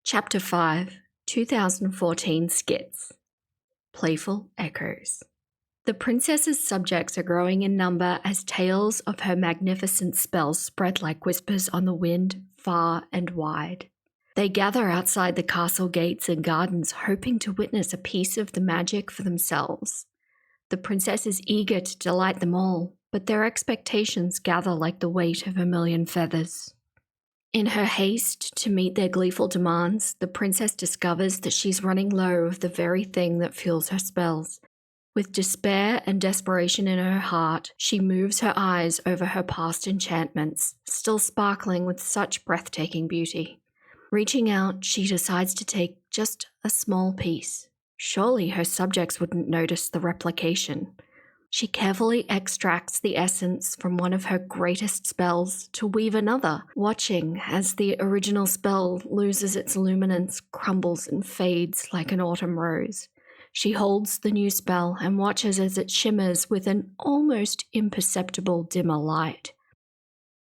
Chapter 5, 2014 Skits, Playful Echoes. The princess's subjects are growing in number as tales of her magnificent spells spread like whispers on the wind, far and wide. They gather outside the castle gates and gardens, hoping to witness a piece of the magic for themselves. The princess is eager to delight them all, but their expectations gather like the weight of a million feathers. In her haste to meet their gleeful demands, the princess discovers that she's running low of the very thing that fuels her spells. With despair and desperation in her heart, she moves her eyes over her past enchantments, still sparkling with such breathtaking beauty. Reaching out, she decides to take just a small piece. Surely her subjects wouldn't notice the replication. She carefully extracts the essence from one of her greatest spells to weave another, watching as the original spell loses its luminance, crumbles and fades like an autumn rose. She holds the new spell and watches as it shimmers with an almost imperceptible dimmer light.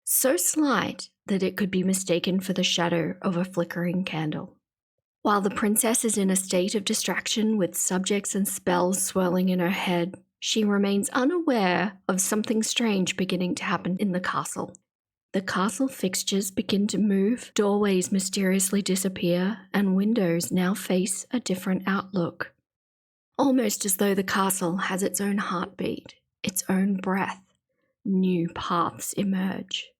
So slight that it could be mistaken for the shadow of a flickering candle. While the princess is in a state of distraction with subjects and spells swirling in her head, she remains unaware of something strange beginning to happen in the castle. The castle fixtures begin to move, doorways mysteriously disappear, and windows now face a different outlook. Almost as though the castle has its own heartbeat, its own breath, new paths emerge.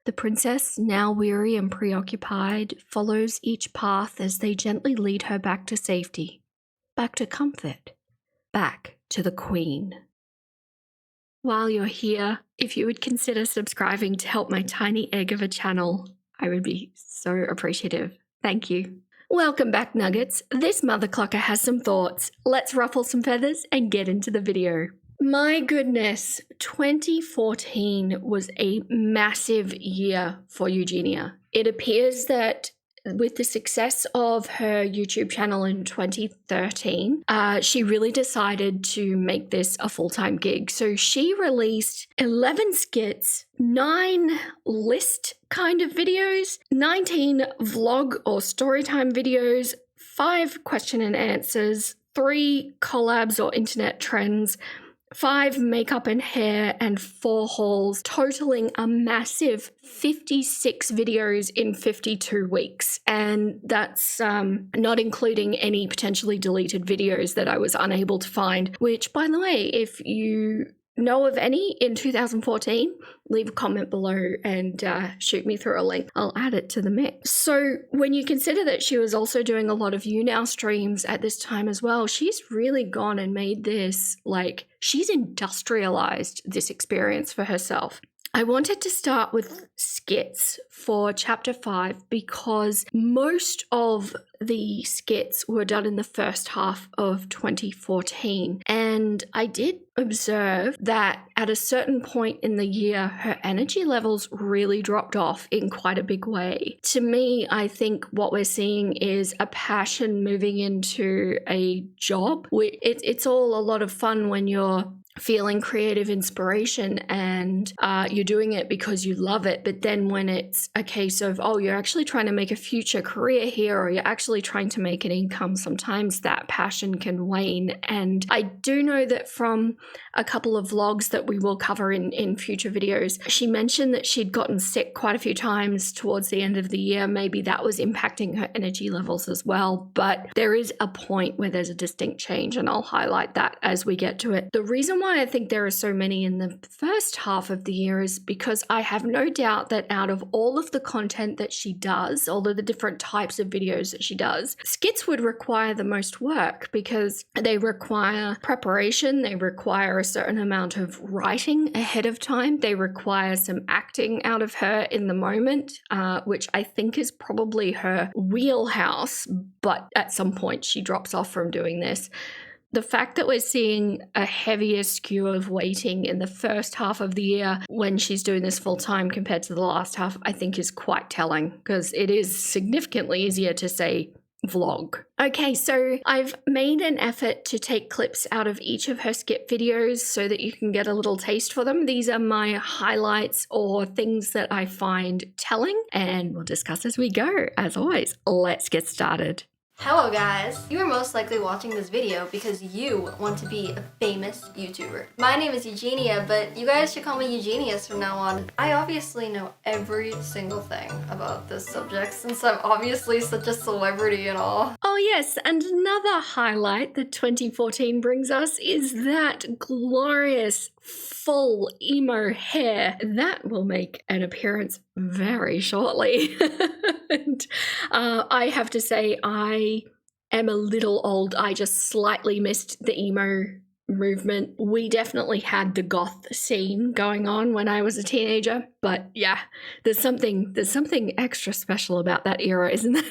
The princess, now weary and preoccupied, follows each path as they gently lead her back to safety, back to comfort, back to the Queen. While you're here, if you would consider subscribing to help my tiny egg of a channel, I would be so appreciative. Thank you. Welcome back, Nuggets. This mother clucker has some thoughts. Let's ruffle some feathers and get into the video. My goodness, 2014 was a massive year for Eugenia. It appears that with the success of her YouTube channel in 2013, she really decided to make this a full-time gig. So she released 11 skits, 9 list kind of videos, 19 vlog or storytime videos, 5 question and answers, 3 collabs or internet trends, 5 makeup and hair, and 4 hauls, totaling a massive 56 videos in 52 weeks. And that's not including any potentially deleted videos that I was unable to find, which, by the way, if you know of any in 2014, leave a comment below and shoot me through a link. I'll add it to the mix. So when you consider that she was also doing a lot of YouNow streams at this time as well, she's really gone and made this, like, she's industrialized this experience for herself. I wanted to start with skits for chapter 5 because most of the skits were done in the first half of 2014. And I did observe that at a certain point in the year, her energy levels really dropped off in quite a big way. To me, I think what we're seeing is a passion moving into a job. It's all a lot of fun when you're feeling creative inspiration and you're doing it because you love it. But then when it's a case of, oh, you're actually trying to make a future career here, or you're actually trying to make an income, sometimes that passion can wane. And I do know that from a couple of vlogs that we will cover in future videos, she mentioned that she'd gotten sick quite a few times towards the end of the year. Maybe that was impacting her energy levels as well. But there is a point where there's a distinct change, and I'll highlight that as we get to it. The reason why I think there are so many in the first half of the year is because I have no doubt that out of all of the content that she does, all of the different types of videos that she does, skits would require the most work because they require preparation, they require a certain amount of writing ahead of time, they require some acting out of her in the moment, which I think is probably her wheelhouse, but at some point she drops off from doing this. The fact that we're seeing a heavier skew of waiting in the first half of the year when she's doing this full time compared to the last half, I think is quite telling, because it is significantly easier to say vlog. Okay, so I've made an effort to take clips out of each of her skit videos so that you can get a little taste for them. These are my highlights or things that I find telling, and we'll discuss as we go. As always, let's get started. Hello guys! You are most likely watching this video because you want to be a famous YouTuber. My name is Eugenia, but you guys should call me Eugenius from now on. I obviously know every single thing about this subject since I'm obviously such a celebrity and all. Oh yes, and another highlight that 2014 brings us is that glorious full emo hair. That will make an appearance very shortly. And I have to say, I am a little old. I just slightly missed the emo movement. We definitely had the goth scene going on when I was a teenager, but yeah, there's something extra special about that era, isn't there?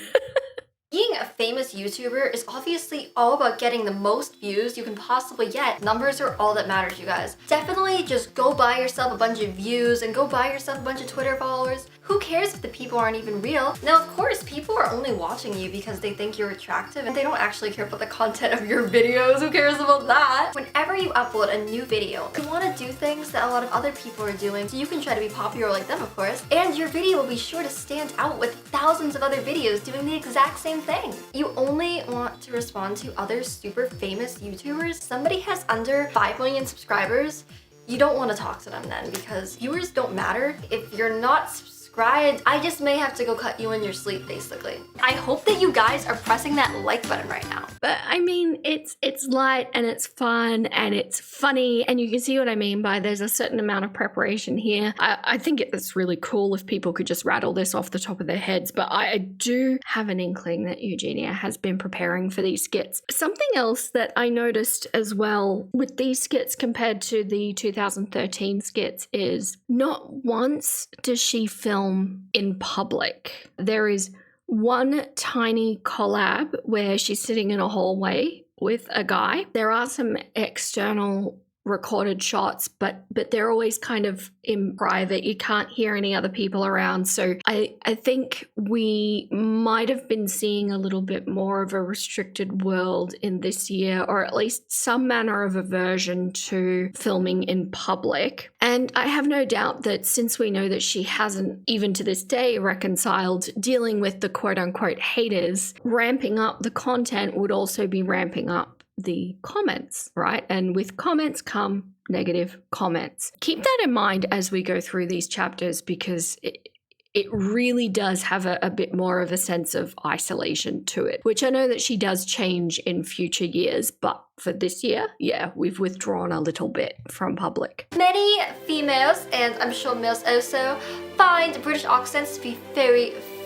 Being a famous YouTuber is obviously all about getting the most views you can possibly get. Numbers are all that matters, you guys. Definitely just go buy yourself a bunch of views and go buy yourself a bunch of Twitter followers. Who cares if the people aren't even real? Now, of course, people are only watching you because they think you're attractive and they don't actually care about the content of your videos. Who cares about that? Whenever you upload a new video, you want to do things that a lot of other people are doing so you can try to be popular like them, of course. And your video will be sure to stand out with thousands of other videos doing the exact same thing. You only want to respond to other super famous YouTubers. Somebody has under 5 million subscribers. You don't want to talk to them then because viewers don't matter. If you're not subscribed, I just may have to go cut you in your sleep, basically. I hope that you guys are pressing that like button right now. But I mean, it's light and it's fun and it's funny, and you can see what I mean by there's a certain amount of preparation here. I think it's really cool if people could just rattle this off the top of their heads, but I do have an inkling that Eugenia has been preparing for these skits. Something else that I noticed as well with these skits compared to the 2013 skits is not once does she film in public. There is one tiny collab where she's sitting in a hallway with a guy. There are some external recorded shots, but they're always kind of in private. You can't hear any other people around. So I think we might have been seeing a little bit more of a restricted world in this year, or at least some manner of aversion to filming in public. And I have no doubt that since we know that she hasn't, even to this day, reconciled dealing with the quote-unquote haters, ramping up the content would also be ramping up the comments, right? And with comments come negative comments. Keep that in mind as we go through these chapters because it really does have a bit more of a sense of isolation to it, which I know that she does change in future years, but for this year, yeah, we've withdrawn a little bit from public. Many females, and I'm sure males also, find British accents to be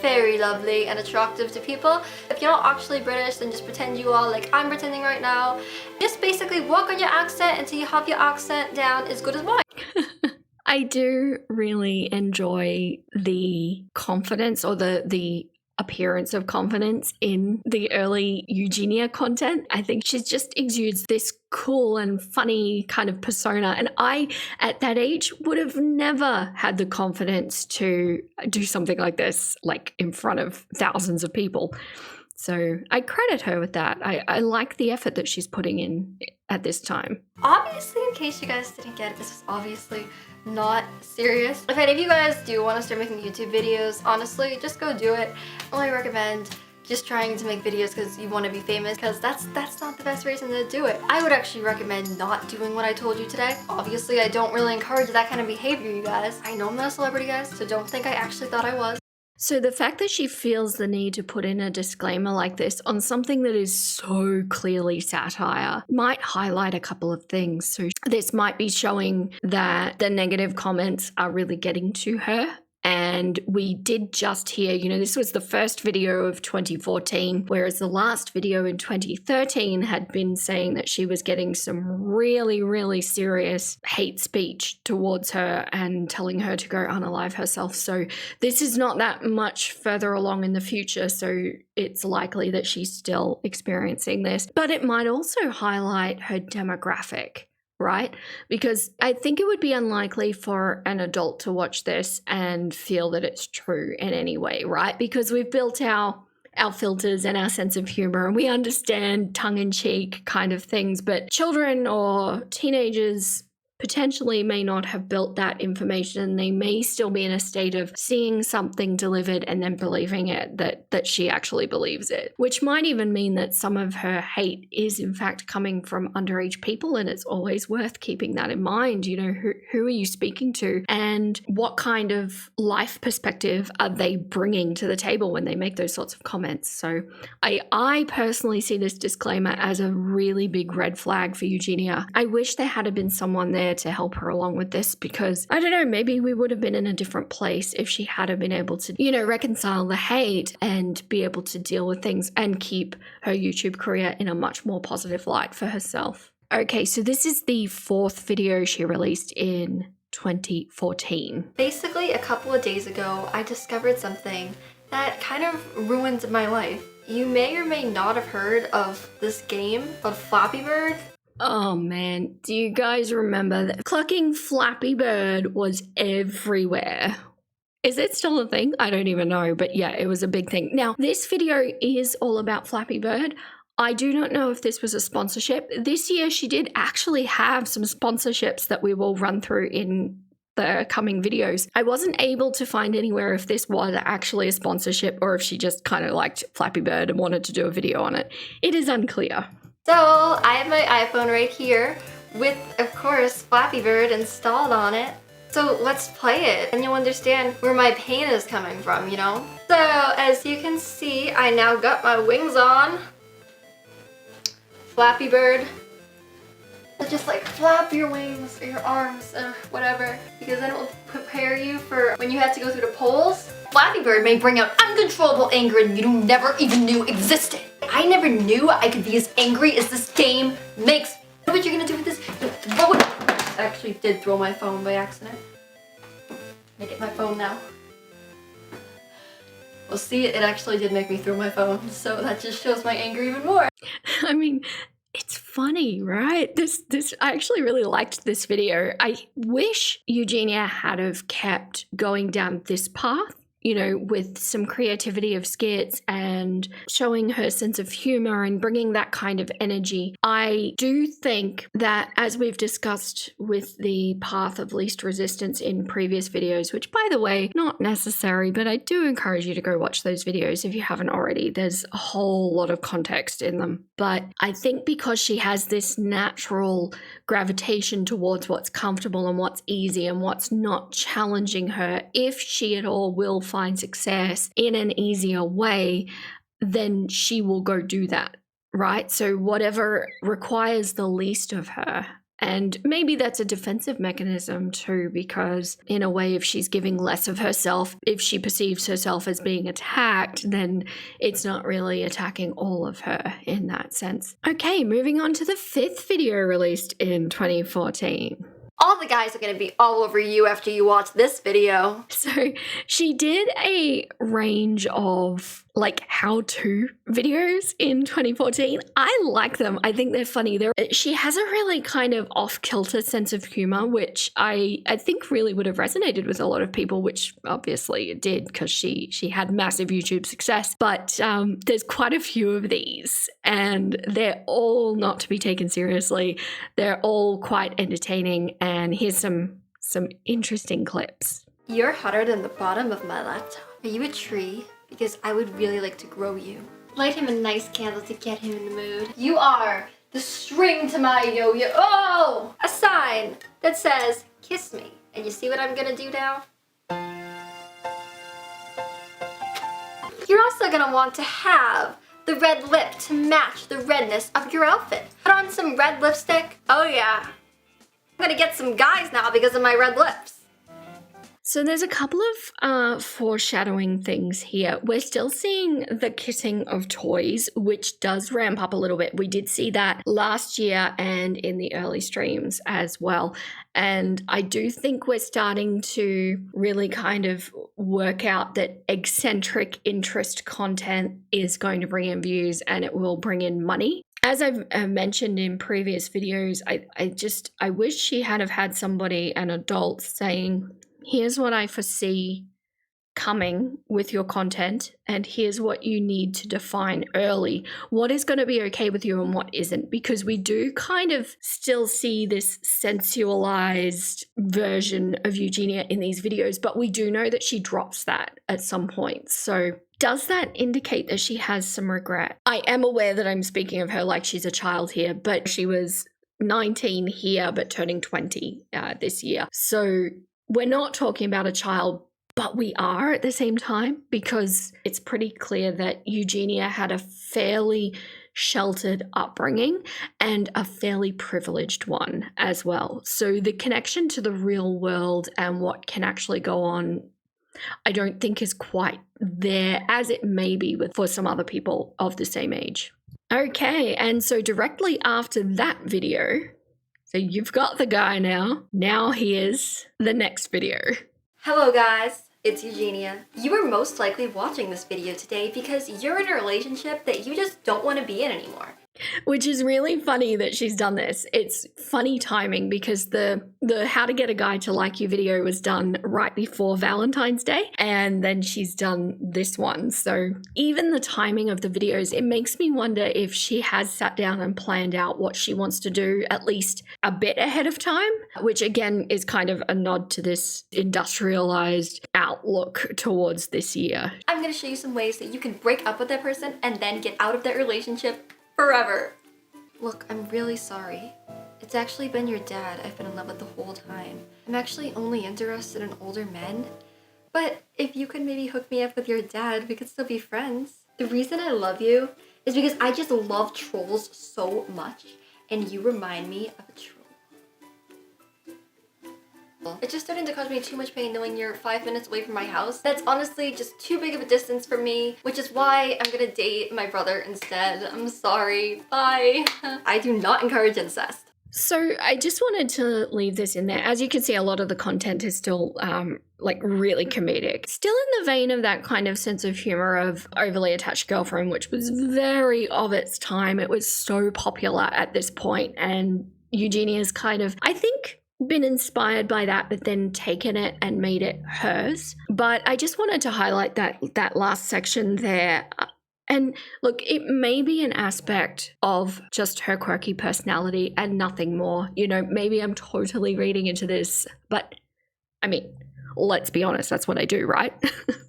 very lovely and attractive to people. If you're not actually British, then just pretend you are, like I'm pretending right now. Just basically work on your accent until you have your accent down as good as mine. I do really enjoy the confidence or the appearance of confidence in the early Eugenia content. I think she just exudes this cool and funny kind of persona. And I, at that age, would have never had the confidence to do something like this, like in front of thousands of people. So I credit her with that. I like the effort that she's putting in at this time. Obviously, in case you guys didn't get it, this is obviously not serious. If any of you guys do want to start making YouTube videos, honestly, just go do it. I only recommend just trying to make videos because you want to be famous, because that's not the best reason to do it. I would actually recommend not doing what I told you today. Obviously, I don't really encourage that kind of behavior, you guys. I know I'm not a celebrity, guys, so don't think I actually thought I was. So the fact that she feels the need to put in a disclaimer like this on something that is so clearly satire might highlight a couple of things. So this might be showing that the negative comments are really getting to her. And we did just hear, this was the first video of 2014, whereas the last video in 2013 had been saying that she was getting some really, really serious hate speech towards her and telling her to go unalive herself. So this is not that much further along in the future. So it's likely that she's still experiencing this, but it might also highlight her demographic. Right? Because I think it would be unlikely for an adult to watch this and feel that it's true in any way, right? Because we've built our our filters and our sense of humor, and we understand tongue-in-cheek kind of things, but children or teenagers potentially may not have built that information. They may still be in a state of seeing something delivered and then believing it, that she actually believes it, which might even mean that some of her hate is in fact coming from underage people. And it's always worth keeping that in mind. You know, who are you speaking to, and what kind of life perspective are they bringing to the table when they make those sorts of comments? So I personally see this disclaimer as a really big red flag for Eugenia. I wish there had been someone there to help her along with this, because I don't know, maybe we would have been in a different place if she had been able to, you know, reconcile the hate and be able to deal with things and keep her YouTube career in a much more positive light for herself. Okay, so this is the 4th video she released in 2014. Basically, a couple of days ago, I discovered something that kind of ruined my life. You may or may not have heard of this game of Flappy Bird. Oh man, do you guys remember that clucking Flappy Bird was everywhere? Is it still a thing? I don't even know, but yeah, it was a big thing. Now, this video is all about Flappy Bird. I do not know if this was a sponsorship. This year, she did actually have some sponsorships that we will run through in the coming videos. I wasn't able to find anywhere if this was actually a sponsorship or if she just kind of liked Flappy Bird and wanted to do a video on it. It is unclear. So I have my iPhone right here with, of course, Flappy Bird installed on it. So let's play it and you'll understand where my pain is coming from, you know? So as you can see, I now got my wings on. Flappy Bird. So just like flap your wings or your arms or whatever, because then it will prepare you for when you have to go through the polls. Flappy Bird may bring out uncontrollable anger and you never even knew existed. I never knew I could be as angry as this game makes. You know what you're gonna do with this? Throw it. I actually did throw my phone by accident. I get my phone now. Well, see, it actually did make me throw my phone, so that just shows my anger even more. I mean, it's funny, right? I actually really liked this video. I wish Eugenia had have kept going down this path, you know, with some creativity of skits and showing her sense of humor and bringing that kind of energy. I do think that, as we've discussed with the path of least resistance in previous videos, which, by the way, not necessary, but I do encourage you to go watch those videos if you haven't already. There's a whole lot of context in them. But I think because she has this natural gravitation towards what's comfortable and what's easy and what's not challenging her, if she at all will find success in an easier way, then she will go do that, right? So whatever requires the least of her. And maybe that's a defensive mechanism too, because in a way, if she's giving less of herself, if she perceives herself as being attacked, then it's not really attacking all of her in that sense. Okay, moving on to the 5th video released in 2014. All the guys are gonna be all over you after you watch this video. So she did a range of like how-to videos in 2014. I like them. I think they're funny. She has a really kind of off-kilter sense of humor, which I think really would have resonated with a lot of people, which obviously it did because she had massive YouTube success. But there's quite a few of these, and they're all not to be taken seriously. They're all quite entertaining, and here's some interesting clips. You're hotter than the bottom of my laptop. Are you a tree? Because I would really like to grow you. Light him a nice candle to get him in the mood. You are the string to my yo-yo. Oh! A sign that says, kiss me. And you see what I'm gonna do now? You're also gonna want to have the red lip to match the redness of your outfit. Put on some red lipstick. Oh yeah. I'm gonna get some guys now because of my red lips. So there's a couple of foreshadowing things here. We're still seeing the kissing of toys, which does ramp up a little bit. We did see that last year and in the early streams as well. And I do think we're starting to really kind of work out that eccentric interest content is going to bring in views and it will bring in money. As I've mentioned in previous videos, I wish she had have had somebody, an adult, saying, here's what I foresee coming with your content, and here's what you need to define early what is going to be okay with you and what isn't, because we do kind of still see this sensualized version of Eugenia in these videos, but we do know that she drops that at some point. So does that indicate that she has some regret? I am aware that I'm speaking of her like she's a child here, but she was 19 here but turning 20 this year. So we're not talking about a child, but we are at the same time, because it's pretty clear that Eugenia had a fairly sheltered upbringing and a fairly privileged one as well. So the connection to the real world and what can actually go on, I don't think is quite there as it may be for some other people of the same age. Okay, and so directly after that video, so you've got the guy now here's the next video. Hello guys, it's Eugenia. You are most likely watching this video today because you're in a relationship that you just don't want to be in anymore. Which is really funny that she's done this. It's funny timing because the how to get a guy to like you video was done right before Valentine's Day, and then she's done this one. So even the timing of the videos, it makes me wonder if she has sat down and planned out what she wants to do at least a bit ahead of time, which again is kind of a nod to this industrialized outlook towards this year. I'm going to show you some ways that you can break up with that person and then get out of that relationship forever. Look, I'm really sorry. It's actually been your dad I've been in love with the whole time. I'm actually only interested in older men. But if you could maybe hook me up with your dad, we could still be friends. The reason I love you is because I just love trolls so much, and you remind me of a troll. It's just starting to cause me too much pain knowing you're 5 minutes away from my house. That's honestly just too big of a distance for me, which is why I'm gonna date my brother instead. I'm sorry. Bye. I do not encourage incest. So I just wanted to leave this in there. As you can see, a lot of the content is still like really comedic. Still in the vein of that kind of sense of humor of Overly Attached Girlfriend, which was very of its time. It was so popular at this point, and Eugenia's kind of, I think, been inspired by that, but then taken it and made it hers. But I just wanted to highlight that last section there. And look, it may be an aspect of just her quirky personality and nothing more. You know, maybe I'm totally reading into this, but I mean, let's be honest, that's what I do, right?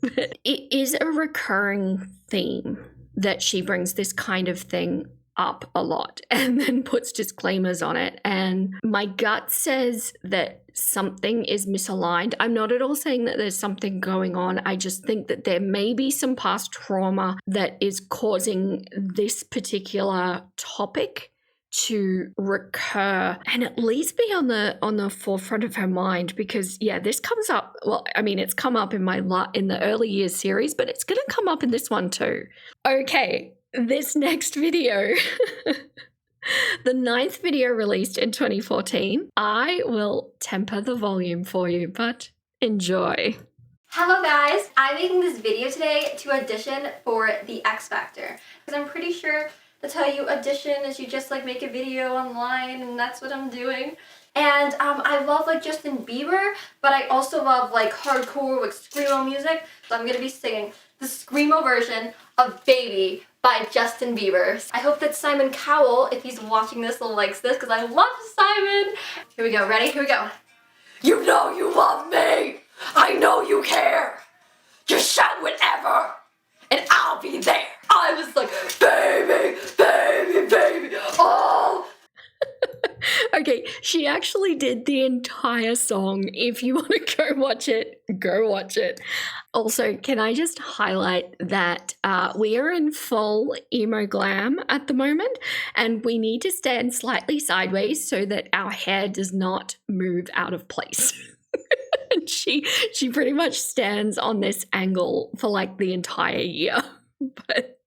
But it is a recurring theme that she brings this kind of thing up a lot and then puts disclaimers on it. And my gut says that something is misaligned. I'm not at all saying that there's something going on. I just think that there may be some past trauma that is causing this particular topic to recur and at least be on the forefront of her mind, because yeah, this comes up, well, I mean, it's come up in the early years series, but it's going to come up in this one too. Okay, this next video, the 9th video released in 2014. I will temper the volume for you, but enjoy. Hello guys, I'm making this video today to audition for the X Factor, because I'm pretty sure that's how you audition, is you just like make a video online, and that's what I'm doing. And I love like Justin Bieber, but I also love like hardcore like screamo music, so I'm gonna be singing the screamo version of Baby by Justin Bieber. I hope that Simon Cowell, if he's watching this, likes this, because I love Simon. Here we go, ready? Here we go. You know you love me! I know you care! Just shout whatever, and I'll be there! I was like, baby, baby, baby, oh! Okay, she actually did the entire song. If you want to go watch it, go watch it. Also, can I just highlight that we are in full emo glam at the moment, and we need to stand slightly sideways so that our hair does not move out of place. And she pretty much stands on this angle for like the entire year. But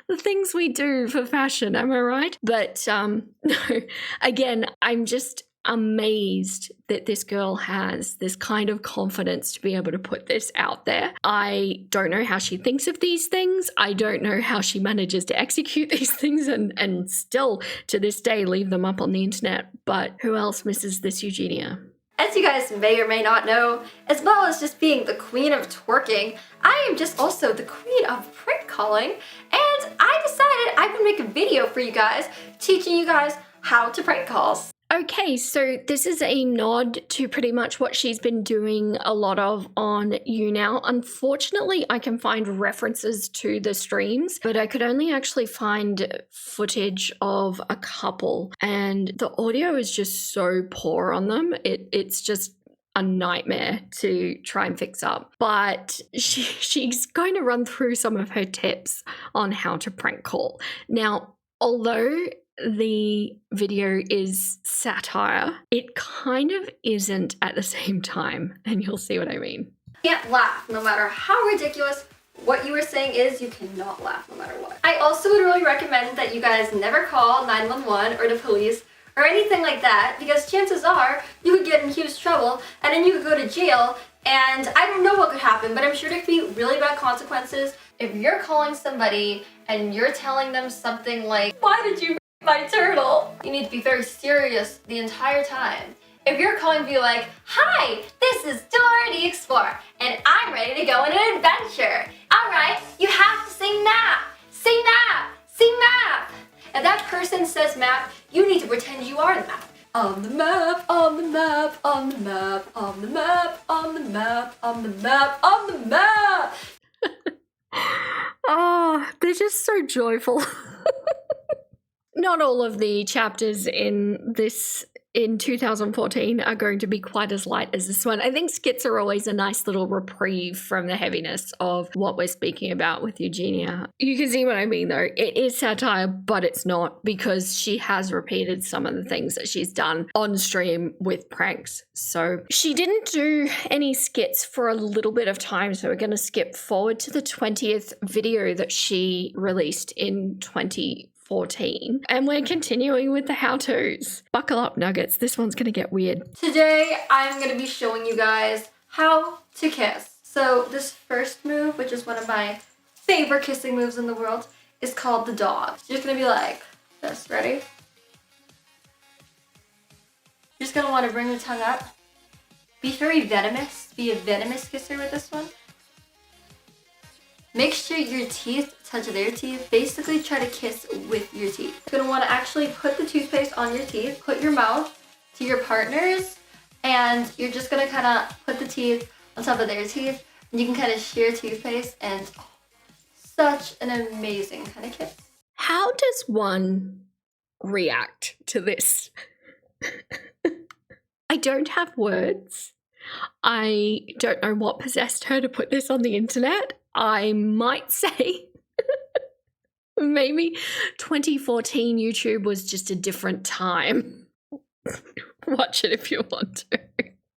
the things we do for fashion, am I right? But no, again, I'm just amazed that this girl has this kind of confidence to be able to put this out there. I don't know how she thinks of these things. I don't know how she manages to execute these things and still to this day leave them up on the internet. But who else misses this Eugenia? As you guys may or may not know, as well as just being the queen of twerking, I am just also the queen of prank calling, and I decided I would make a video for you guys teaching you guys how to prank call. Okay, so this is a nod to pretty much what she's been doing a lot of on YouNow. Unfortunately, I can find references to the streams, but I could only actually find footage of a couple, and the audio is just so poor on them. It's just a nightmare to try and fix up. But she's going to run through some of her tips on how to prank call. Now, although the video is satire, it kind of isn't at the same time, and you'll see what I mean. You can't laugh no matter how ridiculous what you were saying is. You cannot laugh no matter what. I also would really recommend that you guys never call 911 or the police or anything like that, because chances are you could get in huge trouble and then you could go to jail, and I don't know what could happen, but I'm sure there could be really bad consequences. If you're calling somebody and you're telling them something like, "Why did you my turtle?" you need to be very serious the entire time. If you're calling, be like, "Hi, this is Dora the Explorer, and I'm ready to go on an adventure. All right, you have to say map, say map, say map." If that person says map, you need to pretend you are the map. On the map, on the map, on the map, on the map, on the map, on the map, on the map. Oh, they're just so joyful. Not all of the chapters in 2014 are going to be quite as light as this one. I think skits are always a nice little reprieve from the heaviness of what we're speaking about with Eugenia. You can see what I mean though. It is satire, but it's not, because she has repeated some of the things that she's done on stream with pranks. So she didn't do any skits for a little bit of time, so we're going to skip forward to the 20th video that she released in 2014, and we're continuing with the how-tos. Buckle up, nuggets. This one's gonna get weird. Today, I'm gonna be showing you guys how to kiss. So this first move, which is one of my favorite kissing moves in the world, is called the dog. So you're just gonna be like this. Ready? You're just gonna want to bring your tongue up. Be very venomous. Be a venomous kisser with this one. Make sure your teeth touch their teeth. Basically, try to kiss with your teeth. You're gonna want to actually put the toothpaste on your teeth, put your mouth to your partner's, and you're just gonna kind of put the teeth on top of their teeth, and you can kind of share toothpaste, and oh, such an amazing kind of kiss. How does one react to this? I don't have words. I don't know what possessed her to put this on the internet. I might say maybe 2014 YouTube was just a different time. Watch it if you want to.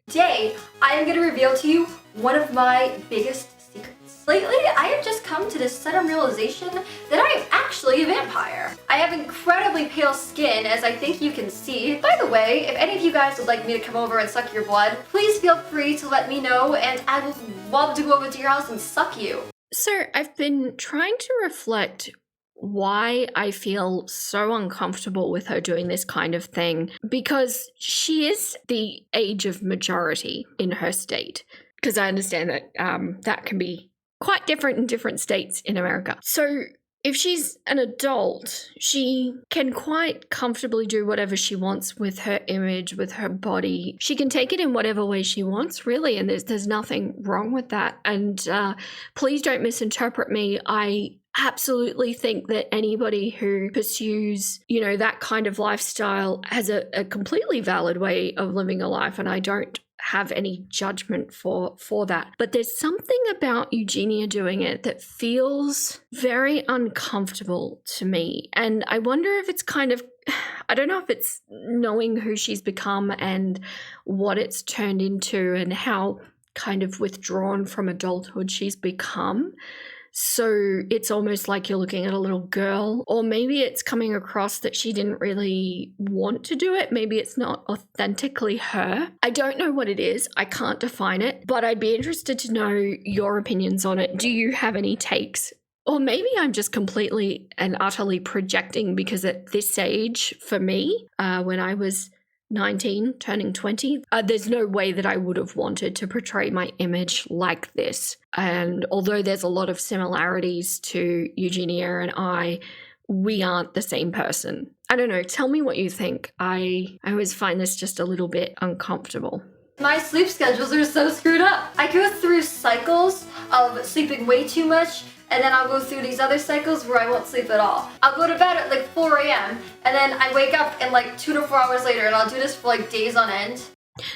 Today, I am going to reveal to you one of my biggest secrets. Lately, I have just come to this sudden realization that I am actually a vampire. I have incredibly pale skin, as I think you can see. By the way, if any of you guys would like me to come over and suck your blood, please feel free to let me know, and I would love to go over to your house and suck you. So I've been trying to reflect why I feel so uncomfortable with her doing this kind of thing, because she is the age of majority in her state. Because I understand that that can be quite different in different states in America. So if she's an adult, she can quite comfortably do whatever she wants with her image, with her body. She can take it in whatever way she wants, really, and there's nothing wrong with that. And please don't misinterpret me. I absolutely think that anybody who pursues, that kind of lifestyle has a completely valid way of living a life, and I don't have any judgment for that. But there's something about Eugenia doing it that feels very uncomfortable to me. And I wonder if it's I don't know if it's knowing who she's become and what it's turned into and how kind of withdrawn from adulthood she's become. So it's almost like you're looking at a little girl, or maybe it's coming across that she didn't really want to do it. Maybe it's not authentically her. I don't know what it is. I can't define it, but I'd be interested to know your opinions on it. Do you have any takes? Or maybe I'm just completely and utterly projecting, because at this age, for me, when I was 19, turning 20. There's no way that I would have wanted to portray my image like this. And although there's a lot of similarities to Eugenia and I, we aren't the same person. I don't know. Tell me what you think. I always find this just a little bit uncomfortable. My sleep schedules are so screwed up. I go through cycles of sleeping way too much, and then I'll go through these other cycles where I won't sleep at all. I'll go to bed at like 4 a.m. and then I wake up and like 2 to 4 hours later, and I'll do this for like days on end.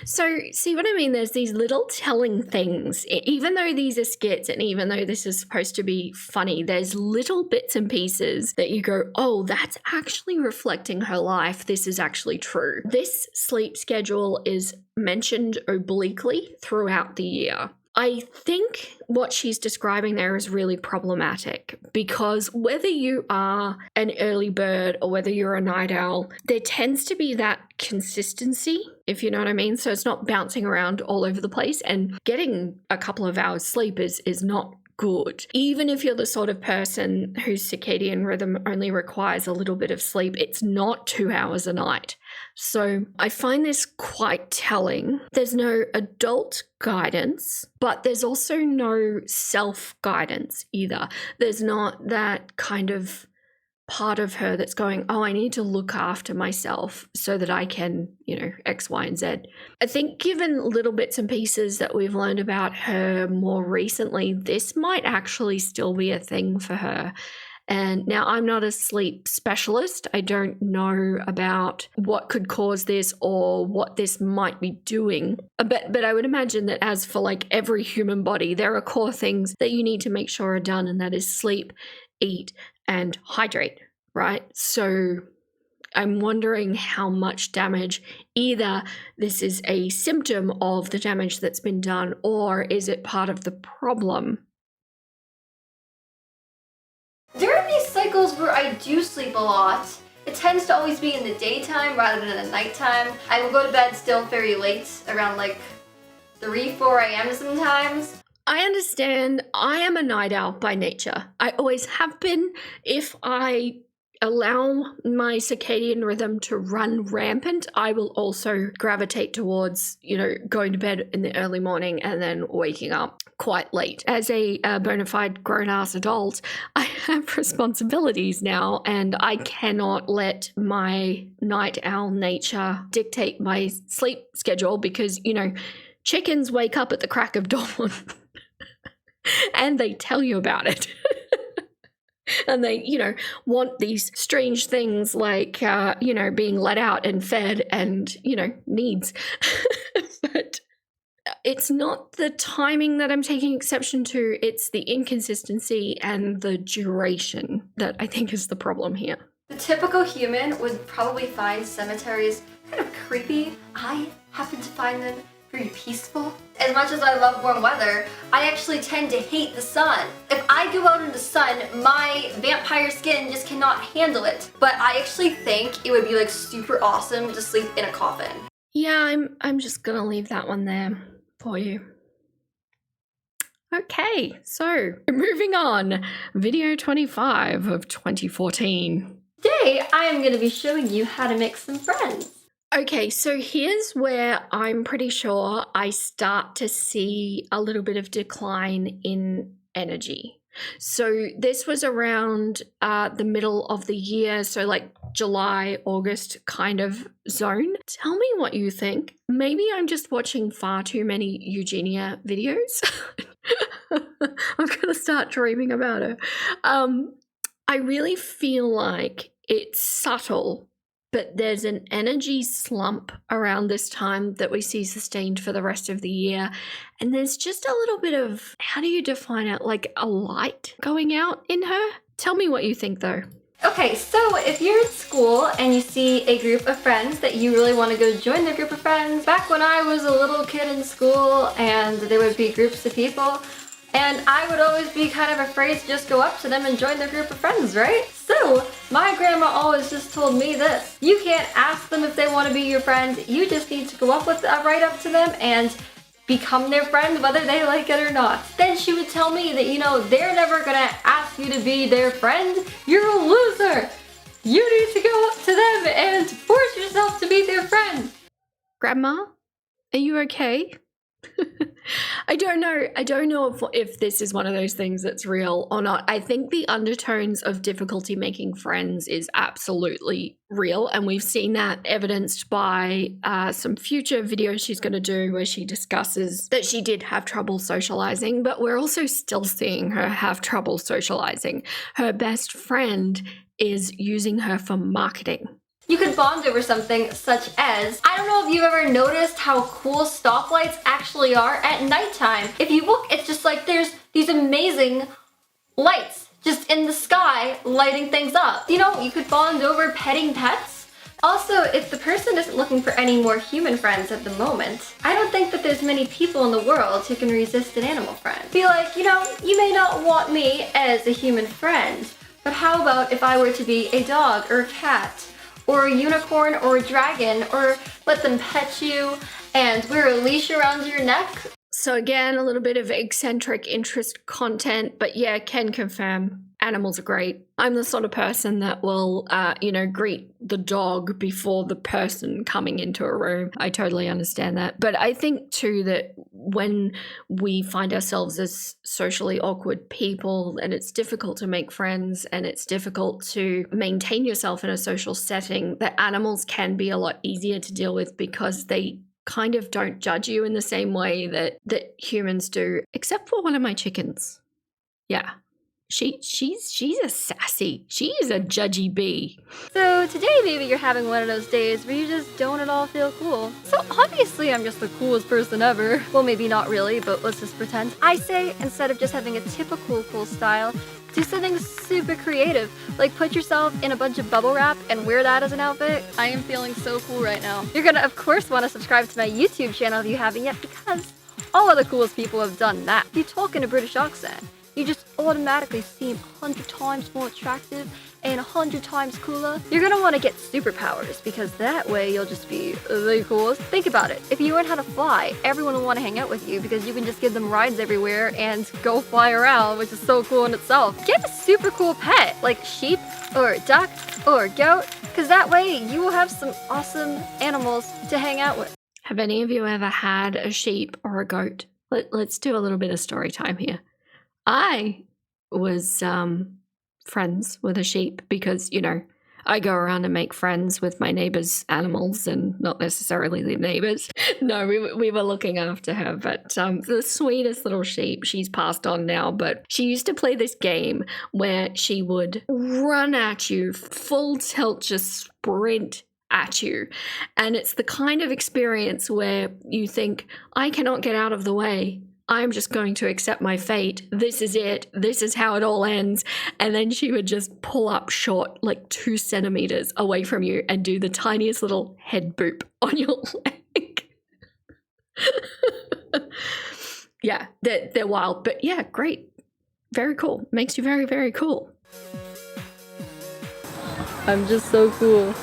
So, see what I mean? There's these little telling things. Even though these are skits and even though this is supposed to be funny, there's little bits and pieces that you go, oh, that's actually reflecting her life. This is actually true. This sleep schedule is mentioned obliquely throughout the year. I think what she's describing there is really problematic because whether you are an early bird or whether you're a night owl, there tends to be that consistency, if you know what I mean. So it's not bouncing around all over the place, and getting a couple of hours sleep is not good. Even if you're the sort of person whose circadian rhythm only requires a little bit of sleep, it's not 2 hours a night. So I find this quite telling. There's no adult guidance, but there's also no self-guidance either. There's not that kind of part of her that's going, oh, I need to look after myself so that I can, X, Y, and Z. I think given little bits and pieces that we've learned about her more recently, this might actually still be a thing for her. And now I'm not a sleep specialist. I don't know about what could cause this or what this might be doing. But I would imagine that as for like every human body, there are core things that you need to make sure are done, and that is sleep, eat, and hydrate, right? So I'm wondering how much damage, either this is a symptom of the damage that's been done, or is it part of the problem? There are these cycles where I do sleep a lot. It tends to always be in the daytime rather than at nighttime. I will go to bed still very late, around like 3, 4 a.m. sometimes. I understand. I am a night owl by nature. I always have been. If I allow my circadian rhythm to run rampant, I will also gravitate towards, going to bed in the early morning and then waking up quite late. As a bona fide grown-ass adult, I have responsibilities now, and I cannot let my night owl nature dictate my sleep schedule because, chickens wake up at the crack of dawn and they tell you about it. And they, want these strange things like, being let out and fed and, needs. But it's not the timing that I'm taking exception to. It's the inconsistency and the duration that I think is the problem here. The typical human would probably find cemeteries kind of creepy. I happen to find them very peaceful. As much as I love warm weather, I actually tend to hate the sun. If I go out in the sun, my vampire skin just cannot handle it. But I actually think it would be like super awesome to sleep in a coffin. Yeah, I'm just gonna leave that one there for you. Okay, so moving on. Video 25 of 2014. Today, I am going to be showing you how to make some friends. Okay, so here's where I'm pretty sure I start to see a little bit of decline in energy. So this was around the middle of the year, so like July, August kind of zone. Tell me what you think. Maybe I'm just watching far too many Eugenia videos. I'm going to start dreaming about her. I really feel like it's subtle, but there's an energy slump around this time that we see sustained for the rest of the year. And there's just a little bit of, how do you define it, like a light going out in her? Tell me what you think though. Okay, so if you're at school and you see a group of friends that you really want to go join the group of friends, back when I was a little kid in school and there would be groups of people, and I would always be kind of afraid to just go up to them and join their group of friends, right? So my grandma always just told me this: you can't ask them if they want to be your friend, you just need to go up with right up to them and become their friend whether they like it or not. Then she would tell me that, they're never gonna ask you to be their friend, you're a loser. You need to go up to them and force yourself to be their friend. Grandma, are you okay? I don't know if this is one of those things that's real or not. I think the undertones of difficulty making friends is absolutely real, and we've seen that evidenced by some future videos she's going to do where she discusses that she did have trouble socializing, but we're also still seeing her have trouble socializing. Her best friend is using her for marketing. You could bond over something such as, I don't know if you've ever noticed how cool stoplights actually are at nighttime. If you look, it's just like there's these amazing lights just in the sky lighting things up. You know, you could bond over petting pets. Also, if the person isn't looking for any more human friends at the moment, I don't think that there's many people in the world who can resist an animal friend. Be like, you know, you may not want me as a human friend, but how about if I were to be a dog or a cat? Or a unicorn or a dragon, or let them pet you and wear a leash around your neck. So again, a little bit of eccentric interest content, but yeah, can confirm animals are great. I'm the sort of person that will, greet the dog before the person coming into a room. I totally understand that. But I think too that when we find ourselves as socially awkward people and it's difficult to make friends and it's difficult to maintain yourself in a social setting, that animals can be a lot easier to deal with because they kind of don't judge you in the same way that humans do, except for one of my chickens. Yeah. She's a sassy. She is a judgy bee. So today maybe you're having one of those days where you just don't at all feel cool. So obviously I'm just the coolest person ever. Well, maybe not really, but let's just pretend. I say instead of just having a typical cool style, do something super creative. Like put yourself in a bunch of bubble wrap and wear that as an outfit. I am feeling so cool right now. You're gonna of course want to subscribe to my YouTube channel if you haven't yet, because all of the coolest people have done that. You talk in a British accent, you just automatically seem 100 times more attractive and 100 times cooler. You're gonna want to get superpowers because that way you'll just be the coolest. Think about it. If you learn how to fly, everyone will want to hang out with you because you can just give them rides everywhere and go fly around, which is so cool in itself. Get a super cool pet like sheep or duck or goat, because that way you will have some awesome animals to hang out with. Have any of you ever had a sheep or a goat? Let's do a little bit of story time here. I was friends with a sheep because, I go around and make friends with my neighbors' animals and not necessarily the neighbors. No, we were looking after her, but the sweetest little sheep. She's passed on now, but she used to play this game where she would run at you, full tilt, just sprint at you. And it's the kind of experience where you think, I cannot get out of the way. I'm just going to accept my fate. This is it. This is how it all ends. And then she would just pull up short, like 2 centimeters away from you and do the tiniest little head boop on your leg. Yeah, they're wild. But yeah, great. Very cool. Makes you very, very cool. I'm just so cool.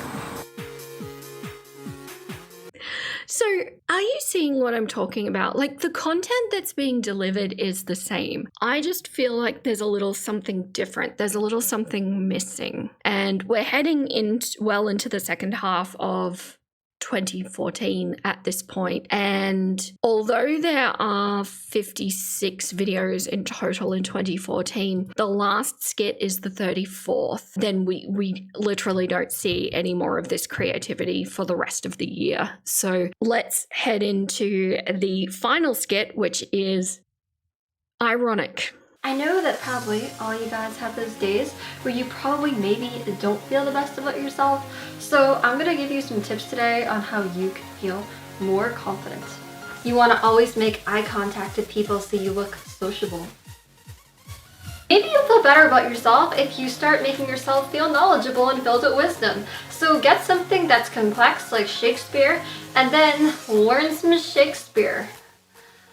So are you seeing what I'm talking about? Like the content that's being delivered is the same. I just feel like there's a little something different. There's a little something missing. And we're heading into the second half of 2014 at this point. And although there are 56 videos in total in 2014, the last skit is the 34th. Then we literally don't see any more of this creativity for the rest of the year. So let's head into the final skit, which is ironic. I know that probably all you guys have those days where you probably maybe don't feel the best about yourself. So I'm gonna give you some tips today on how you can feel more confident. You wanna always make eye contact with people so you look sociable. Maybe you'll feel better about yourself if you start making yourself feel knowledgeable and filled with wisdom. So get something that's complex like Shakespeare and then learn some Shakespeare.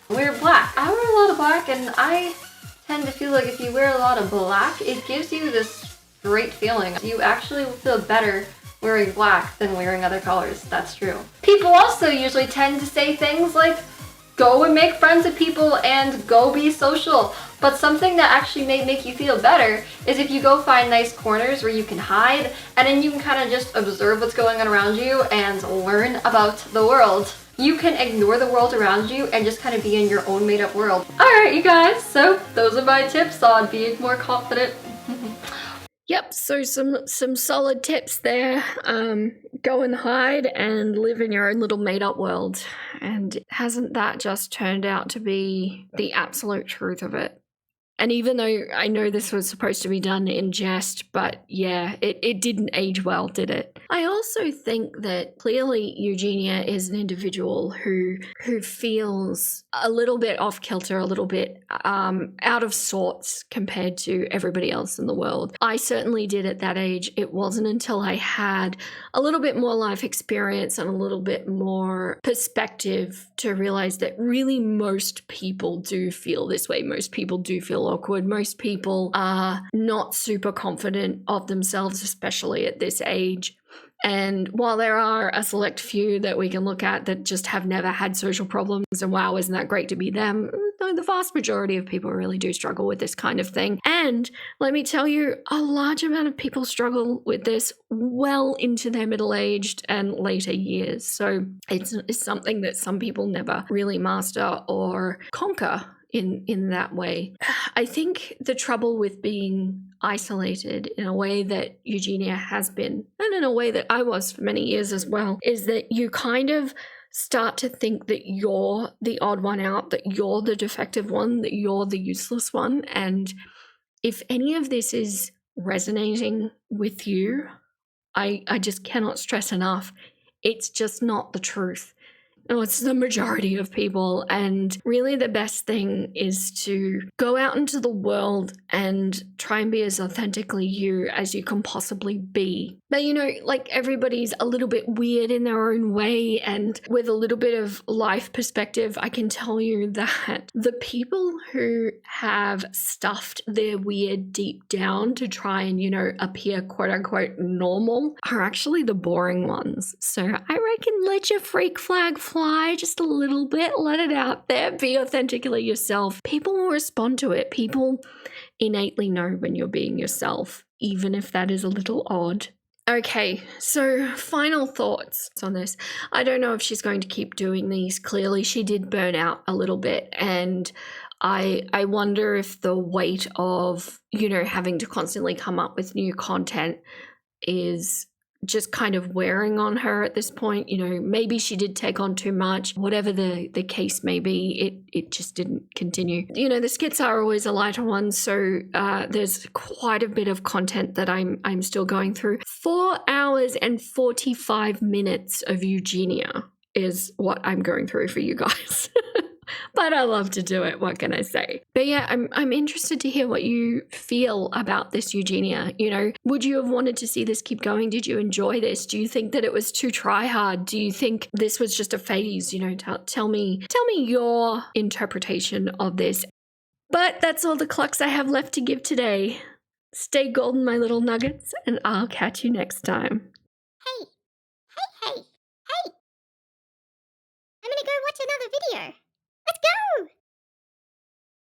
Wear black. I wear a lot of black and I tend to feel like if you wear a lot of black, it gives you this great feeling. You actually will feel better wearing black than wearing other colors. That's true. People also usually tend to say things like, go and make friends with people and go be social. But something that actually may make you feel better is if you go find nice corners where you can hide, and then you can kind of just observe what's going on around you and learn about the world. You can ignore the world around you and just kind of be in your own made-up world. Alright, you guys, so those are my tips on being more confident. Yep, so some solid tips there. Go and hide and live in your own little made-up world. And hasn't that just turned out to be the absolute truth of it? And even though I know this was supposed to be done in jest, but yeah, it didn't age well, did it? I also think that clearly Eugenia is an individual who feels a little bit off kilter, a little bit out of sorts compared to everybody else in the world. I certainly did at that age. It wasn't until I had a little bit more life experience and a little bit more perspective to realize that really most people do feel this way. Most people do feel awkward. Most people are not super confident of themselves, especially at this age. And while there are a select few that we can look at that just have never had social problems and wow, isn't that great to be them? The vast majority of people really do struggle with this kind of thing. And let me tell you, a large amount of people struggle with this well into their middle-aged and later years. So it's something that some people never really master or conquer in that way. I think the trouble with being isolated in a way that Eugenia has been, and in a way that I was for many years as well, is that you kind of start to think that you're the odd one out, that you're the defective one, that you're the useless one. And if any of this is resonating with you, I just cannot stress enough, it's just not the truth. No, it's the majority of people. And really the best thing is to go out into the world and try and be as authentically you as you can possibly be. But you know, like everybody's a little bit weird in their own way, and with a little bit of life perspective, I can tell you that the people who have stuffed their weird deep down to try and, you know, appear quote unquote normal are actually the boring ones. So I reckon let your freak flag fly just a little bit, let it out there, be authentically yourself. People will respond to it. People innately know when you're being yourself, even if that is a little odd. Okay, so final thoughts on this. I don't know if she's going to keep doing these. Clearly, she did burn out a little bit, and I wonder if the weight of, you know, having to constantly come up with new content is just kind of wearing on her at this point. You know, maybe she did take on too much. Whatever the case may be, it just didn't continue. You know, the skits are always a lighter one, so there's quite a bit of content that I'm still going through. 4 hours and 45 minutes of Eugenia is what I'm going through for you guys. But I love to do it, what can I say? But yeah, I'm interested to hear what you feel about this Eugenia. You know, would you have wanted to see this keep going? Did you enjoy this? Do you think that it was too try hard? Do you think this was just a phase? You know, tell me your interpretation of this. But that's all the clucks I have left to give today. Stay golden, my little nuggets, and I'll catch you next time. Hey! I'm gonna go watch another video. Let's go!